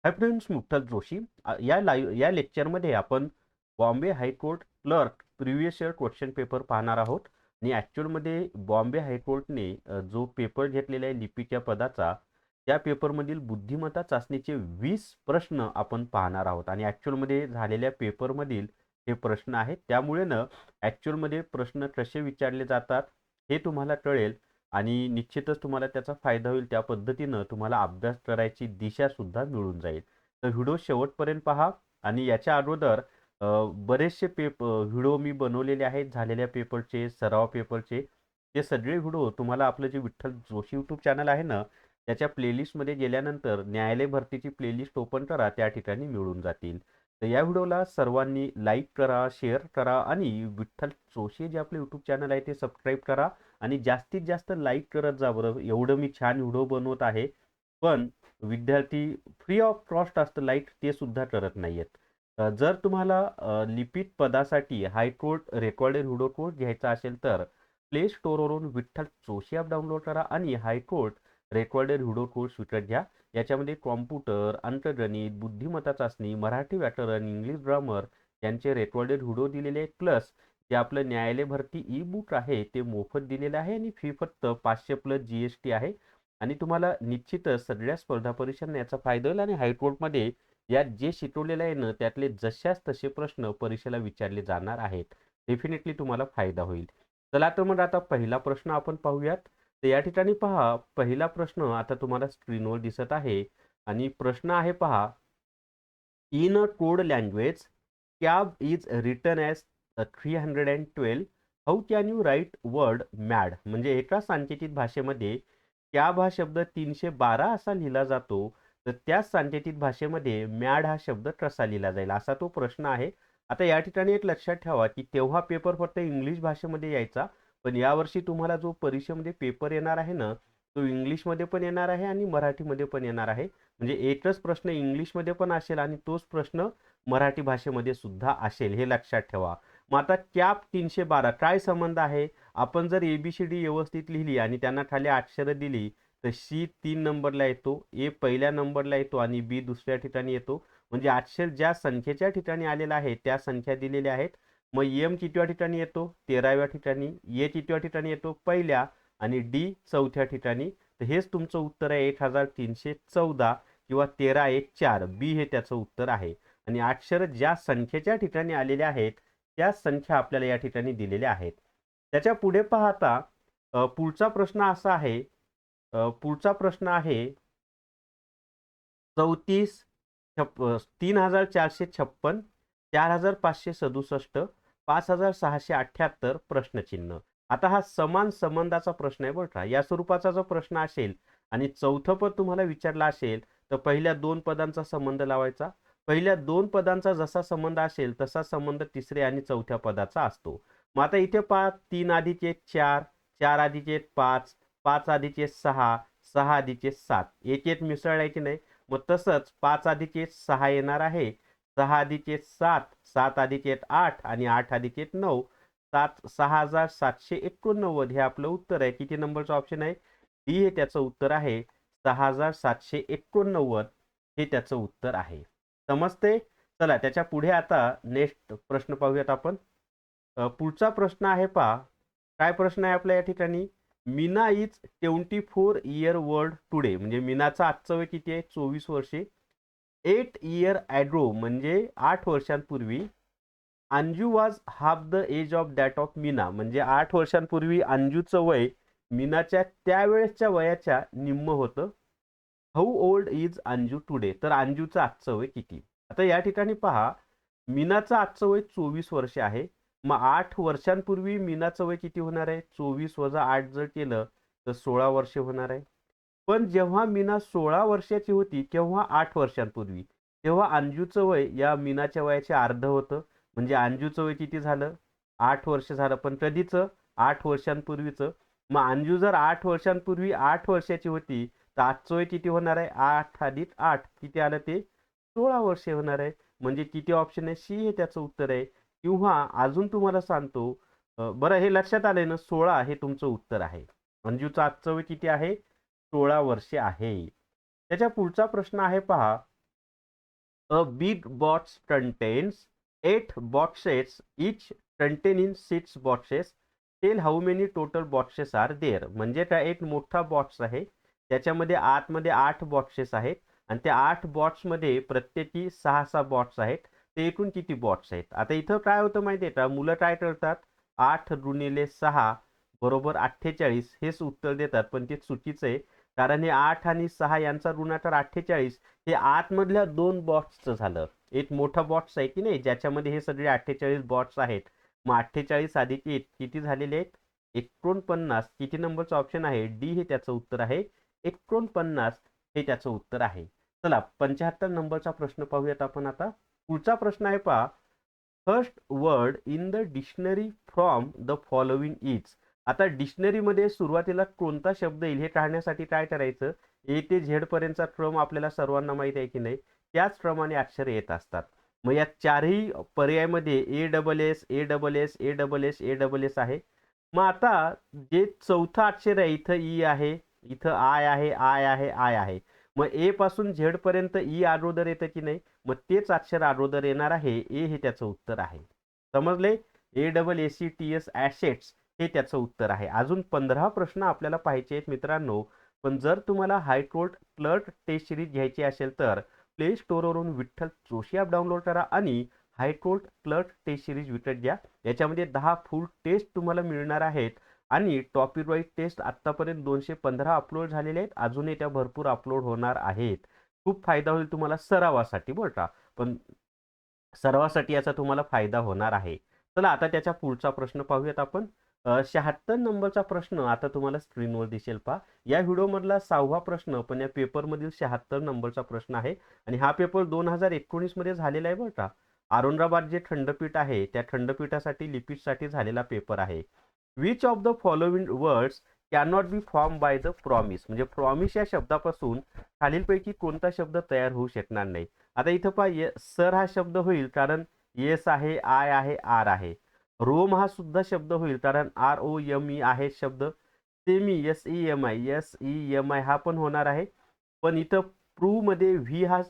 Hi friends, मुक्ताज Joshi. या लेक्चरमध्ये आपण Bombay high court clerk previous year question paper पाहणार आहोत. आणि ॲक्च्युअलमध्ये बॉम्बे हायकोर्टने जो पेपर घेतलेला आहे लिपीच्या पदाचा, त्या पेपरमधील बुद्धिमत्ता चाचणीचे 20 प्रश्न आपण पाहणार आहोत. आणि ॲक्च्युअलमध्ये झालेल्या पेपरमधील हे प्रश्न आहेत. त्यामुळे ना ॲक्च्युअलमध्ये प्रश्न कसे विचारले जातात हे तुम्हाला कळेल आणि निश्चितच तुम्हाला त्याचा फायदा होईल. त्या पद्धतीनं तुम्हाला अभ्यास करायची दिशा सुद्धा मिळून जाईल. तर व्हिडिओ शेवटपर्यंत पहा. आणि याच्या अगोदर बरेचसे व्हिडिओ मी बनवलेले आहेत झालेल्या पेपरचे, सराव पेपरचे. ते सगळे व्हिडिओ तुम्हाला आपलं जे विठ्ठल जोशी यूट्यूब चॅनल आहे ना, त्याच्या प्लेलिस्टमध्ये गेल्यानंतर न्यायालय भरतीची प्लेलिस्ट ओपन करा, त्या ठिकाणी मिळून जातील. तर या व्हिडिओला सर्वांनी लाईक करा, शेअर करा आणि विठ्ठल जोशी जे आपले यूट्यूब चॅनल आहे ते सबस्क्राईब करा. आणि जास्तीत जास्त लाईक करत जा बरं. एवढं मी छान व्हिडिओ बनवत आहे, पण विद्यार्थी फ्री ऑफ कॉस्ट असतं लाईक, ते सुद्धा करत नाहीयेत. जर तुम्हाला लिपिक पदासाठी हायकोर्ट रेकॉर्डेड व्हिडिओ कोर्स घ्यायचा असेल तर प्ले स्टोअरवरून विठ्ठल जोशी ॲप डाउनलोड करा आणि हायकोर्ट रेकॉर्डेड व्हिडिओ कोर्स विकत घ्या. याच्यामध्ये कॉम्प्युटर, अंकगणित, बुद्धिमत्ता चाचणी, मराठी व्याकरण, इंग्लिश ग्रामर यांचे रेकॉर्डेड व्हिडिओ दिलेले आहेत. प्लस जे आपलं न्यायालय भरती ई बुक आहे ते मोफत दिलेलं आहे आणि फी फक्त 500 प्लस GST आहे. आणि तुम्हाला निश्चितच सगळ्या स्पर्धा परीक्षांना याचा फायदा होईल. आणि हायकोर्टमध्ये यात जे शिकवलेलं आहे ना, त्यातले जशास तसे प्रश्न परीक्षेला विचारले जाणार आहेत. डेफिनेटली तुम्हाला फायदा होईल. चला तर मग आता पहिला प्रश्न आपण पाहूयात. तर या ठिकाणी पहा, पहिला प्रश्न आता तुम्हाला स्क्रीनवर दिसत आहे. आणि प्रश्न आहे पहा, in a code language cab is written as 312. How can you write word mad. म्हणजे एका सांकेतिक भाषेमध्ये कॅब हा शब्द 312 असा लिहिला जातो, तर त्याच सांकेतिक भाषेमध्ये मॅड हा शब्द कसा लिहिला जाईल, असा तो प्रश्न आहे. आता या ठिकाणी एक लक्षात ठेवा की तेव्हा पेपर फक्त इंग्लिश भाषेमध्ये यायचा, पण यावर्षी तुम्हाला जो परीक्षेमध्ये पेपर येणार आहे ना, तो इंग्लिशमध्ये पण येणार आहे आणि मराठीमध्ये पण येणार आहे. म्हणजे एकच प्रश्न इंग्लिशमध्ये पण असेल आणि तोच प्रश्न मराठी भाषेमध्ये सुद्धा असेल, हे लक्षात ठेवा. मग आता कॅप 312 काय संबंध आहे? आपण जर ABCD व्यवस्थित लिहिली आणि त्यांना खाली अक्षरं दिली, तर C 3 नंबरला येतो, A पहिल्या नंबरला येतो आणि B दुसऱ्या ठिकाणी येतो. म्हणजे अक्षर ज्या संख्येच्या ठिकाणी आलेला आहे त्या संख्या दिलेल्या आहेत. मग M कितव्या ठिकाणी येतो? 13व्या ठिकाणी. A कितव्या ठिकाणी येतो? पहिल्या. आणि D चौथ्या ठिकाणी. तर हेच तुमचं उत्तर आहे 1314 किंवा 1314. बी हे त्याचं उत्तर आहे. आणि अक्षर ज्या संख्येच्या ठिकाणी आलेले आहेत त्या संख्या आपल्याला या ठिकाणी दिलेल्या आहेत. त्याच्या पुढे पाहता पुढचा प्रश्न असा आहे, पुढचा प्रश्न आहे 3456, 4567, 5678 प्रश्नचिन्ह. आता हा समान संबंधाचा प्रश्न आहे बरं का. या स्वरूपाचा जो प्रश्न असेल आणि चौथं पद तुम्हाला विचारला असेल, तर पहिल्या 2 पदांचा संबंध लावायचा. पहिल्या 2 पदांचा जसा संबंध असेल तसा संबंध तिसऱ्या आणि चौथ्या पदाचा असतो. मग आता इथे पहा, 3 अधिक 1 4, 4 अधिक 1 5, 5 अधिक 1 6, 6 अधिक 1 7. एक एक मिसळलाय की नाही. मग तसंच 5 अधिक 1 6 येणार आहे, 6 अधिक 1 7, 7 अधिक 1 8 आणि 8 अधिक 1 9. 6789 हे आपलं उत्तर आहे. किती नंबरचं ऑप्शन आहे? डी हे त्याचं उत्तर आहे. 6789 हे त्याचं उत्तर आहे. समजते? चला त्याच्या पुढे आता नेक्स्ट प्रश्न पाहूयात आपण. पुढचा प्रश्न आहे पहा, काय प्रश्न आहे आपल्या या ठिकाणी? Meena is 24 year world today. म्हणजे मीनाचं आजचं वय किती आहे? 24 वर्षे. 8 इयर ॲड्रो म्हणजे 8 वर्षांपूर्वी. Anju was half the age of that of Meena. म्हणजे 8 वर्षांपूर्वी अंजूचं वय मीनाच्या त्यावेळेसच्या वयाच्या निम्म होतं. How old is Anju today. तर अंजूचं आजचं वय किती? आता या ठिकाणी पहा, मीनाचं आजचं वय 24 वर्ष आहे. मग 8 वर्षांपूर्वी मीनाचं वय किती होणार आहे? 24 वजा 8 जर केलं तर 16 वर्षे होणार आहे. पण जेव्हा मीना 16 वर्षाची होती तेव्हा 8 वर्षांपूर्वी, तेव्हा अंजूचं वय या मीनाच्या वयाचे अर्ध होतं. म्हणजे अंजूचं वय किती झालं? 8 वर्ष झालं. पण कधीचं? 8 वर्षांपूर्वीचं. मग अंजू जर 8 वर्षांपूर्वी 8 वर्षाची होती, तर आजचं वय किती होणार आहे? 8 अधिक 8 किती आलं ते? 16 वर्षे होणार आहे. म्हणजे किती ऑप्शन आहे? सी हे त्याचं उत्तर आहे. किंवा अजून तुम्हाला सांगतो, बरं हे लक्षात आलंय ना, 16 हे तुमचं उत्तर आहे. अंजूचं आजचं वय किती आहे? 16 वर्षे आहे. त्याच्या पुढचा प्रश्न आहे पहा, A big box contains 8 boxes, each containing 6 boxes. Tell how many total boxes are there. म्हणजे काय, एक मोठा बॉक्स आहे, त्याच्यामध्ये आतमध्ये 8 बॉक्सेस आहेत आणि त्या 8 बॉक्समध्ये प्रत्येकी 6 बॉक्स आहेत. ते एकूण किती बॉक्स आहेत? आता इथं काय होतं माहिती आहे का, मुलं काय करतात, 8 गुणिले 6 बरोबर 48 हेच उत्तर देतात, पण ते चुकीचं आहे. कारण हे 8 आणि 6 यांचा गुणाकार 48 हे आतमधल्या 2 बॉक्सचं झालं. एक मोठा बॉक्स आहे की नाही, ज्याच्यामध्ये हे सगळे 48 बॉक्स आहेत. मग 48 अधिक 1 किती झालेले आहेत? 49. किती नंबरचं ऑप्शन आहे? डी हे त्याचं उत्तर आहे. 49 हे त्याचं उत्तर आहे. चला 75 नंबरचा प्रश्न पाहूयात आपण आता. पुढचा प्रश्न आहे पहा. First word in the dictionary from the following is. आता डिक्शनरीमध्ये सुरुवातीला कोणता शब्द येईल हे काढण्यासाठी काय करायचं, ए ते झेड पर्यंतचा क्रम आपल्याला सर्वांना माहिती आहे की नाही, त्याचप्रमाणे अक्षर येत असतात. मग या चारही पर्यायामध्ये A double S, A double S, A double S, A double S आहे. मग आता जे चौथं अक्षर आहे, इथं ई आहे, इथं आय आहे, आय आहे, आय आहे. मग ए पासून झेड पर्यंत ई अगोदर येतं की नाही, मग तेच अक्षर अगोदर येणार आहे. ए हे त्याचं उत्तर आहे. समजले? A double A C T S, assets हे त्याचं उत्तर आहे. अजून 15 प्रश्न आपल्याला पाहायचे आहेत मित्रांनो. पण जर तुम्हाला हायकोर्ट क्लर्क टेस्ट सिरीज घ्यायची असेल तर प्ले स्टोअरवरून विठ्ठल जोशी ॲप डाउनलोड करा आणि हायकोर्ट क्लर्क टेस्ट सिरीज विकत घ्या. याच्यामध्ये 10 फुल टेस्ट तुम्हाला मिळणार आहेत आणि टॉपिक वाईज टेस्ट आत्तापर्यंत 215 अपलोड झालेले आहेत. अजूनही त्या भरपूर अपलोड होणार आहेत. खूप फायदा होईल तुम्हाला सरावासाठी बरं का, पण सरावासाठी याचा तुम्हाला फायदा होणार आहे. चला आता त्याच्या पुढचा प्रश्न पाहूयात आपण. 76 नंबरचा प्रश्न आता तुम्हाला स्क्रीनवर दिसेल पहा. या व्हिडिओमधला 6वा प्रश्न, पण या पेपरमधील 76 नंबरचा प्रश्न आहे आणि हा पेपर 2019 मध्ये झालेला आहे बरं का. औरंगाबाद जे खंडपीठ आहे त्या खंडपीठासाठी लिपिकसाठी झालेला पेपर आहे. Which of the following words cannot be form by the promise. म्हणजे प्रॉमिस या शब्दापासून खालीलपैकी कोणता शब्द तयार होऊ शकणार नाही. आता इथं पहा, सर हा शब्द होईल कारण येस आहे, आय आहे, आर आहे. रोम हा सुद्धा शब्द होईल कारण आर ओ एम ई आहे शब्द. Semi, S E M I, S E M I हा पण होणार आहे. पण इथं प्रू मध्ये व्ही हा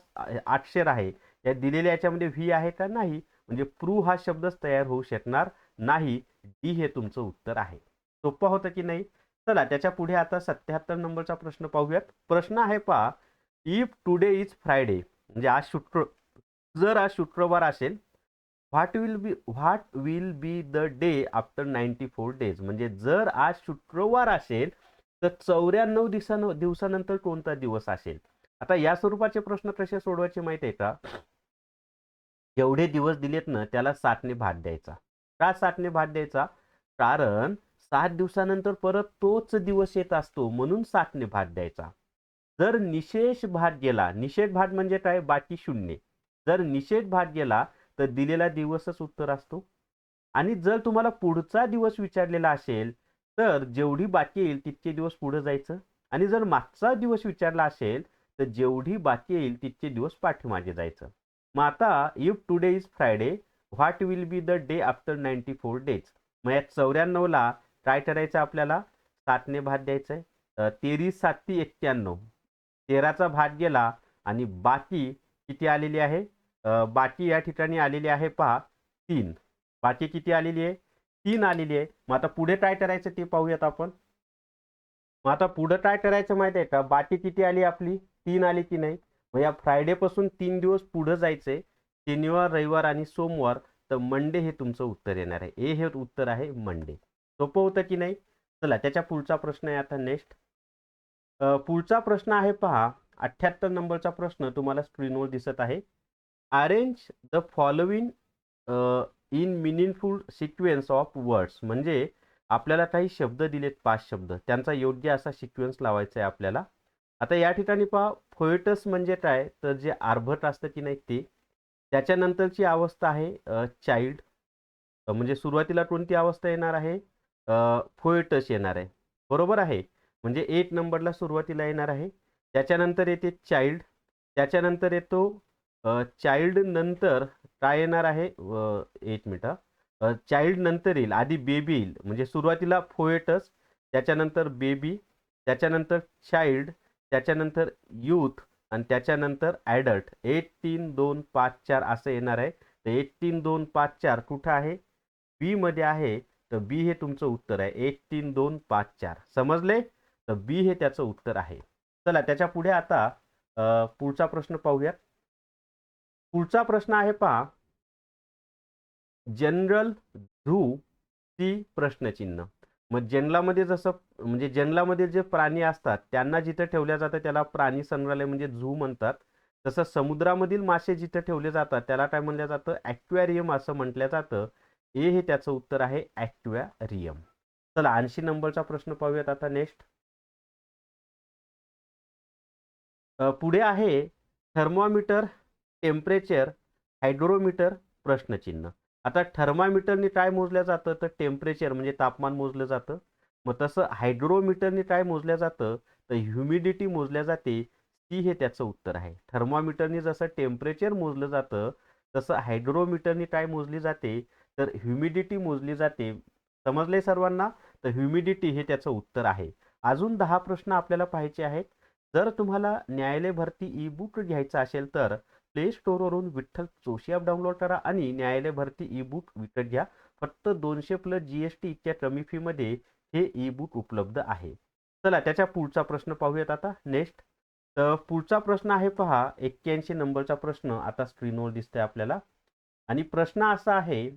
अक्षर आहे, या दिलेल्या याच्यामध्ये व्ही आहे का नाही, म्हणजे प्रू हा शब्दच तयार होऊ शकणार नाही. डी हे तुमचं उत्तर आहे. सोपं होतं की नाही? चला त्याच्या पुढे आता 77 नंबरचा प्रश्न पाहूयात. प्रश्न आहे पहा, इफ टुडे इज फ्रायडे, म्हणजे जर आज शुक्रवार असेल, what will be the day after 94 days. म्हणजे जर आज शुक्रवार असेल तर 94 दिवसानंतर कोणता दिवस असेल. आता या स्वरूपाचे प्रश्न कसे सोडवायचे माहिती आहे का, जेवढे दिवस दिलेत ना त्याला 7ने भाग द्यायचा. का 7ने भाग द्यायचा? कारण 7 दिवसानंतर परत तोच दिवस येत असतो, म्हणून 7ने भाग द्यायचा. जर निशेष भाग गेला, निषेध भाग म्हणजे काय, बाकी शून्य. जर निषेध भाग गेला तर दिलेला दिवसच उत्तर असतो. आणि जर तुम्हाला पुढचा दिवस विचारलेला असेल तर जेवढी बाकी येईल तितके दिवस पुढे जायचं, आणि जर मागचा दिवस विचारला असेल तर जेवढी बाकी येईल तितके दिवस पाठीमागे जायचं. मग आता if today is Friday, what will be the day after 94 days. मग या 94ला काय करायचं आपल्याला, 7ने भाग द्यायचं आहे. 13 7 91, 13चा भाग गेला आणि बाकी किती आलेली आहे, बाकी या ठिकाणी आलेली आहे पहा 3. बाकी किती आलेली आहे, 3 आलेली आहे. मग आता पुढे काय करायचं ते पाहूयात आपण. मग आता पुढे काय करायचं माहिती आहे का, बाकी किती आली आपली, 3 आली की नाही. मग या फ्रायडे पासून 3 दिवस पुढे जायचंय, शनिवार, रविवार आणि सोमवार. तर मंडे हे तुमचं उत्तर येणार आहे. ए हे उत्तर आहे मंडे. सोपं होतं की नाही? चला त्याच्या पुढचा प्रश्न आहे आता नेक्स्ट. पुढचा प्रश्न आहे पहा, 78 नंबरचा प्रश्न तुम्हाला स्क्रीनवर दिसत आहे. Arrange the following in meaningful sequence of words. म्हणजे आपल्याला काही शब्द दिलेत, 5 शब्द, त्यांचा योग्य असा सिक्वेन्स लावायचा आहे आपल्याला. आता या ठिकाणी पहा, फोएटस म्हणजे काय, तर जे आर्भट असतं की नाही ते. त्याच्यानंतरची अवस्था आहे चाइल्ड, म्हणजे सुरुवातीला कोणती अवस्था येणार आहे, फोएटस येणार आहे. बरोबर आहे, म्हणजे 1 नंबरला सुरुवातीला येणार आहे. त्याच्यानंतर येते चाइल्ड, त्याच्यानंतर येतो चाइल्ड नंतर काय येणार आहे, 1 मिनिट, चाइल्ड नंतर येईल, आधी बेबी येईल. म्हणजे सुरुवातीला फोएटस, त्याच्यानंतर बेबी, त्याच्यानंतर चाइल्ड, त्याच्यानंतर यूथ, आणि त्याच्यानंतर ॲडल्ट 8 3 2 5 4 असं येणार आहे. तर 8 3 2 5 4 कुठं आहे? बी मध्ये आहे. तर बी हे तुमचं उत्तर आहे. 8 3 2 5 4 समजले? तर बी हे त्याचं उत्तर आहे. चला त्याच्या पुढे आता पुढचा प्रश्न पाहूयात. पुढचा प्रश्न आहे पहा, जनरल झू ची प्रश्नचिन्ह. मग जंगलामध्ये जसं म्हणजे जंगलामध्ये जे प्राणी असतात त्यांना जिथे ठेवल्या जातं त्याला प्राणी संग्रहालय म्हणजे झू म्हणतात. तसं समुद्रामधील मासे जिथे ठेवले जातात त्याला काय म्हणलं जातं? ॲक्वेरियम असं म्हटलं जातं. ए हे त्याचं उत्तर आहे, ॲक्वेरियम. चला 80 नंबरचा प्रश्न पाहूयात आता नेक्स्ट. पुढे आहे थर्मोमीटर, टेम्परेचर, हायड्रोमीटर, प्रश्नचिन्ह. आता थर्मामीटरने काय मोजलं जातं? तर टेम्परेचर म्हणजे तापमान मोजलं जातं. मग तसं हायड्रोमीटरने काय मोजलं जातं? तर ह्युमिडिटी मोजल्या जाते. सी हे त्याचं उत्तर आहे. थर्मामीटरने जसं टेम्परेचर मोजलं जातं तसं हायड्रोमीटरने काय मोजली जाते? तर ह्युमिडिटी मोजली जाते. समजले सर्वांना? तर ह्युमिडिटी हे त्याचं उत्तर आहे. अजून 10 प्रश्न आपल्याला पाहायचे आहेत. जर तुम्हाला न्यायालय भरती ई बुक घ्यायचं असेल तर प्ले स्टोअरवरून विठ्ठल जोशी ॲप डाउनलोड करा आणि न्यायालय भरती ई बुक विकत घ्या. फक्त 200+ GST इतक्या कमी फीमध्ये हे ई बुक उपलब्ध आहे. चला त्याच्या पुढचा प्रश्न पाहूयात आता नेक्स्ट. तर पुढचा प्रश्न आहे पहा 81 नंबरचा प्रश्न आता स्क्रीनवर दिसतोय आपल्याला. आणि प्रश्न असा आहे,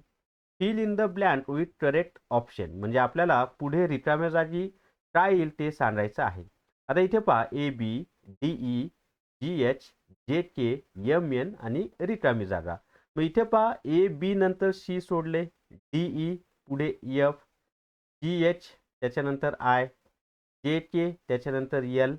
fill in the blank with correct option. म्हणजे आपल्याला पुढे रिकाम्या जागी काय येईल ते सांगायचं आहे. आता इथे पहा AB, DE, GH, JK, MN आणि रिकामी जागा. मग इथे पहा AB नंतर C सोडले, DE पुढे F, GH त्याच्यानंतर I, JK त्याच्यानंतर L,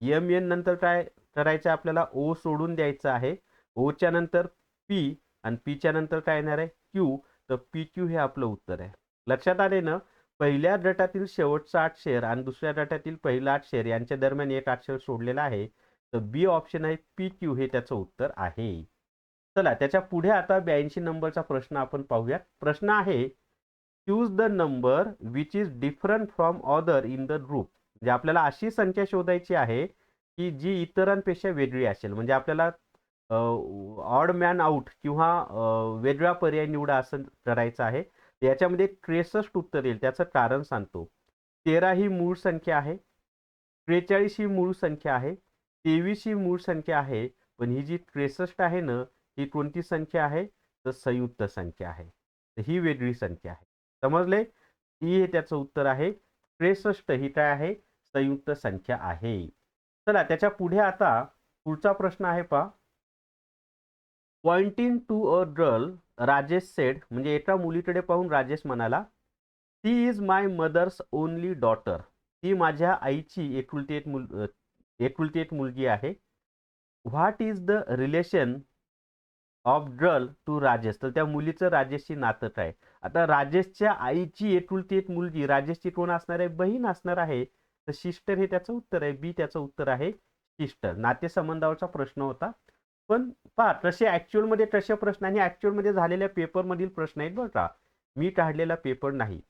MN नंतर काय करायचं आपल्याला? O सोडून द्यायचं आहे. O च्या नंतर P आणि P च्या नंतर काय येणार आहे? Q. तर PQ हे आपलं उत्तर आहे. लक्षात आले ना? पहिल्या गटातील शेवटचा अक्षर आणि दुसऱ्या गटातील पहिला अक्षर यांच्या दरम्यान एक अक्षर सोडलेला आहे. तर बी ऑप्शन आहे PQ हे त्याचं उत्तर आहे. चला त्याच्या पुढे आता 82 नंबरचा प्रश्न आपण पाहूयात. प्रश्न आहे, choose the number which is different from other in the group. म्हणजे आपल्याला अशी संख्या शोधायची आहे की जी इतरांपेक्षा वेगळी असेल. म्हणजे आपल्याला ऑड मॅन आउट किंवा वेगळा पर्याय निवडा असं करायचं आहे. याच्यामध्ये 63 उत्तर येईल. त्याचं कारण सांगतो. 13 ही मूळ संख्या आहे, 43 ही मूळ संख्या आहे, 23 ही मूळ संख्या आहे. पण ही जी 63 आहे ना, ही कोणती संख्या आहे? तर संयुक्त संख्या आहे. तर ही वेगळी संख्या आहे. समजले? ही हे त्याचं उत्तर आहे. 63 ही काय आहे? संयुक्त संख्या आहे. चला त्याच्या पुढे आता पुढचा प्रश्न आहे पहा. Pointing to a girl Rajesh said. म्हणजे एका मुलीकडे पाहून राजेश म्हणाला, ती is my mother's only daughter. ती माझ्या आईची एकुलती एक मुलगी आहे. What is the relation of girl to Rajesh. तर त्या मुलीचं राजेशशी नातं काय? आता राजेशच्या आईची एकुलती एक मुलगी, राजेशची कोण असणार आहे? बहीण असणार आहे. तर सिस्टर हे त्याचं उत्तर आहे. बी त्याचं उत्तर आहे सिस्टर. नातेसंबंधावरचा प्रश्न होता. पण पहा तसे ॲक्च्युअलमध्ये तसे प्रश्न आणि ॲक्च्युअलमध्ये झालेल्या पेपरमधील प्रश्न आहेत बरं का. मी काढलेला पेपर नाही.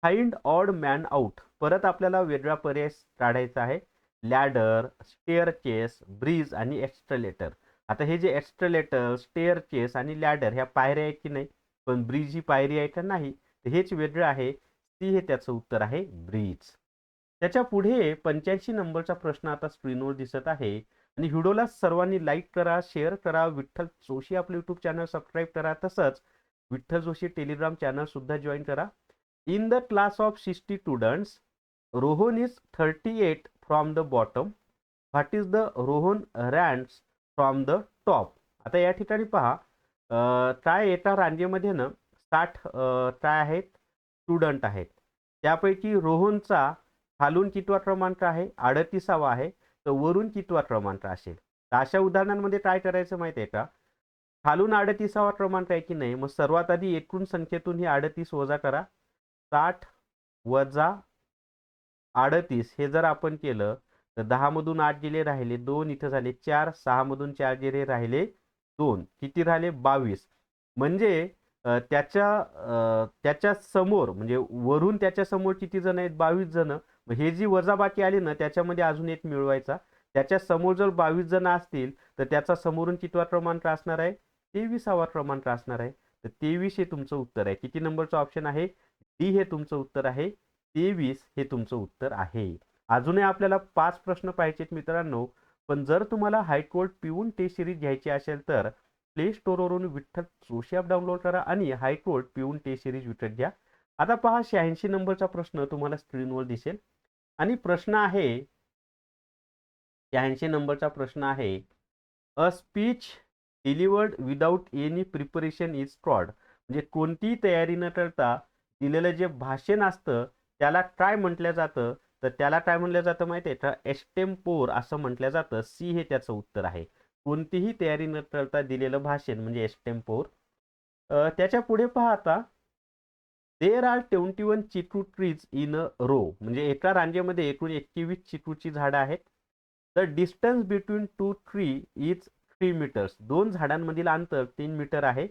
Find odd man out. परत आपल्याला वेगळा पर्याय काढायचा आहे. लॅडर, स्टेअरकेस, ब्रिज आणि एक्स्ट्रेलेटर. आता हे जे एक्स्ट्रेलेटर, स्टेअरकेस आणि लॅडर ह्या पायऱ्या आहेत की नाही, पण ब्रिज ही पायरी आहे का नाही? तर हेच वेगळं आहे. सी हे त्याचं उत्तर आहे ब्रिज. त्याच्या पुढे 85 नंबरचा प्रश्न आता स्क्रीनवर दिसत आहे. आणि व्हिडिओला सर्वांनी लाईक करा, शेअर करा. विठ्ठल जोशी आपलं यूट्यूब चॅनल सबस्क्राईब करा. तसंच विठ्ठल जोशी टेलिग्राम चॅनल सुद्धा जॉईन करा. In the class of 60 students, Rohan is 38 from the bottom. What is the Rohan ranks from the top. आता या ठिकाणी पहा काय एका रांगेमध्ये ना 60 काय आहेत? स्टुडंट आहेत. त्यापैकी रोहनचा खालून कितवा क्रमांक आहे? 38वा आहे. तर वरून कितवा क्रमांक असेल? तर अशा उदाहरणांमध्ये काय करायचं माहिती आहे का? खालून 38वा क्रमांक आहे की नाही, मग सर्वात आधी एकूण संख्येतून ही 38 वजा करा. 60 वजा 38 हे जर आपण केलं तर 10 मधून 8 गेले राहिले 2, इथं झाले 4, 6 मधून 4 गेले राहिले 2, किती राहिले? 22. म्हणजे त्याच्या समोर म्हणजे वरून त्याच्या समोर किती जण आहेत? 22 जण. मग हे जी वजाबाकी आली ना त्याच्यामध्ये अजून एक मिळवायचा. त्याच्या समोर जर 22 जण असतील तर त्याचा समोरून कितवा क्रमांक असणार आहे? 23वा क्रमांक असणार आहे. तर 23 हे तुमचं उत्तर आहे. किती नंबरचं ऑप्शन आहे? डी हे तुमचं उत्तर आहे. 23 हे तुमचं उत्तर आहे. अजूनही आपल्याला 5 प्रश्न पाहिजेत मित्रांनो. पण जर तुम्हाला हायकोर्ट पिऊन टेस्ट सिरीज घ्यायची असेल तर प्ले स्टोअरवरून विठ्ठल जोशी ॲप डाउनलोड करा आणि हायकोर्ट पिऊन टेस्ट सिरीज विकत घ्या. आता पहा 86 नंबरचा प्रश्न तुम्हाला स्क्रीनवर दिसेल आणि प्रश्न आहे 86 नंबरचा प्रश्न आहे a speech delivered without any preparation is called. म्हणजे कोणतीही तयारी न करता दिलेलं जे भाषण असतं त्याला काय म्हटलं जातं? तर त्याला काय म्हटलं जातं माहिती आहे का? एक्स्टेम्पोर असं म्हटलं जातं. सी हे त्याचं उत्तर आहे. कोणतीही तयारी न करता दिलेलं भाषण म्हणजे एक्स्टेम्पोर. त्याच्या पुढे पहा आता देर आर 21 चिकू ट्रीज इन अ रो. म्हणजे एका रांगेमध्ये एकूण 21 चिकूची झाडं आहेत. The distance between two tree is 3 meters. दोन झाडांमधील अंतर 3 मीटर आहे.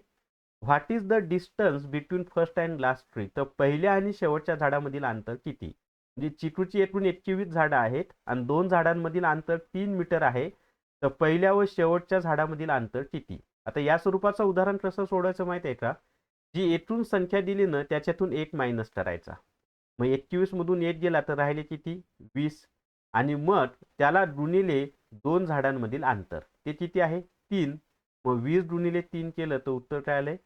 What is the distance between first and last tree. तर पहिल्या आणि शेवटच्या झाडामधील अंतर किती? म्हणजे चिकूची एकूण 21 झाडं आहेत आणि दोन झाडांमधील अंतर 3 मीटर आहे. तर पहिल्या व शेवटच्या झाडामधील अंतर किती? आता या स्वरूपाचं उदाहरण कसं सोडवायचं माहिती आहे का? जी एकूण संख्या दिली ना त्याच्यातून एक मायनस करायचा. मग 21 मधून 1 गेला तर राहिले किती? 20. आणि मग त्याला गुणिले दोन झाडांमधील अंतर ते किती आहे? 3. मग 20 गुणिले 3 केलं तर उत्तर काय आलंय?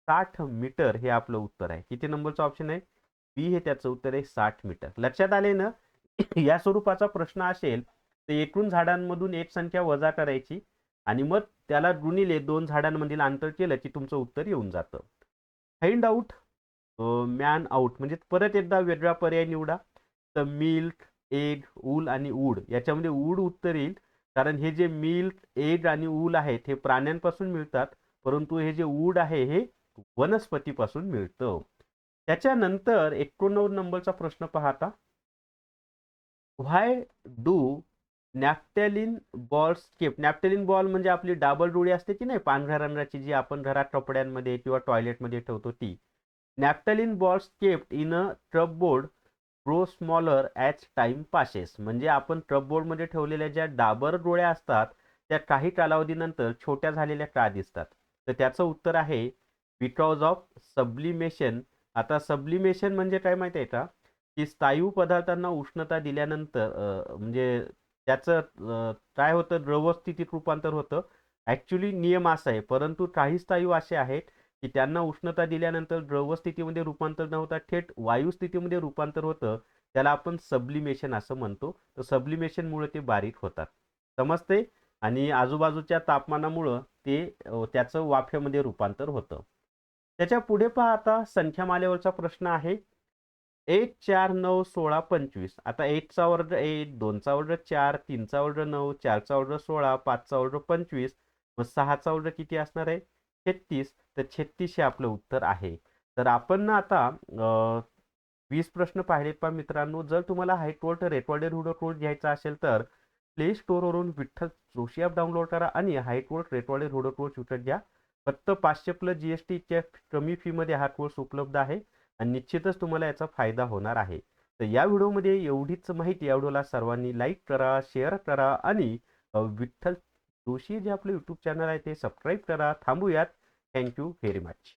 60 मीटर हे आपलं उत्तर आहे. किती नंबरचं ऑप्शन आहे? बी हे त्याचं उत्तर आहे 60 मीटर. लक्षात आले ना? या स्वरूपाचा प्रश्न असेल तर एकूण झाडांमधून एक संख्या वजा करायची आणि मग त्याला गुणिले दोन झाडांमधील अंतर केलं की तुमचं उत्तर येऊन जातं. फाइंड आउट मॅन आउट म्हणजे परत एकदा वेगळा पर्याय निवडा. तर मिल्क, एग, ऊल आणि ऊड याच्यामध्ये ऊड उत्तर येईल. कारण हे जे मिल्क, एग आणि ऊल आहेत हे प्राण्यांपासून मिळतात, परंतु हे जे ऊड आहे हे वनस्पतीपासून मिळतं. त्याच्यानंतर 89 नंबरचा प्रश्न पाहता. Why do naphthalene balls kept. Naphthalene ball म्हणजे आपली डाबल डोळी असते की नाही पांढऱ्या रंगाची, जी आपण घरात कपड्यांमध्ये किंवा टॉयलेटमध्ये ठेवतो ती. Naphthalene balls kept in a ट्रबबोर्ड grow smaller as time passes. म्हणजे आपण ट्रबबोर्डमध्ये ठेवलेल्या ज्या डाबर डोळ्या असतात त्या काही कालावधीनंतर छोट्या झालेल्या का दिसतात? तर त्याचं उत्तर आहे बिकॉज ऑफ सब्लिमेशन. आता सब्लिमेशन म्हणजे काय माहिती आहे का? की स्थायू पदार्थांना उष्णता दिल्यानंतर म्हणजे त्याचं काय होतं? द्रव स्थितीत रूपांतर होतं. ॲक्च्युली नियम असा आहे, परंतु काही स्थायू असे आहेत की त्यांना उष्णता दिल्यानंतर द्रव स्थितीमध्ये रूपांतर न होता थेट वायू स्थितीमध्ये रूपांतर होतं. त्याला आपण सब्लिमेशन असं म्हणतो. तर सब्लिमेशनमुळे ते बारीक होतात. समजते? आणि आजूबाजूच्या तापमानामुळं ते त्याचं वाफेमध्ये रूपांतर होतं. त्याच्या पुढे पहा आता संख्यामालेवरचा प्रश्न आहे. 1, 4, 9, 16, 25. आता 1चा वर्ग 1, 2चा वर्ग 4, 3चा वर्ग 9, 4चा वर्ग 16, 5चा वर्ग 25, मग 6चा वर्ग किती असणार आहे? 36. तर 36 हे आपलं उत्तर आहे. तर आपण ना आता 20 प्रश्न पाहिलेत पहा मित्रांनो. जर तुम्हाला हायकोर्ट रेकॉर्डेड व्हिडिओ कोर्स घ्यायचा असेल तर प्ले स्टोअरवरून विठ्ठल जोशी ॲप डाउनलोड करा आणि हायकोर्ट रेकॉर्डेड व्हिडिओ कोर्स विकत घ्या. फक्त 500 प्लस GST च्या कमी फीमध्ये हा कोर्स उपलब्ध आहे आणि निश्चितच तुम्हाला याचा फायदा होणार आहे. तर या व्हिडिओमध्ये एवढीच माहिती. या व्हिडिओला सर्वांनी लाईक करा, शेअर करा आणि विठ्ठल जोशी जे आपलं यूट्यूब चॅनल आहे ते सबस्क्राईब करा. थांबूयात. Thank you very much.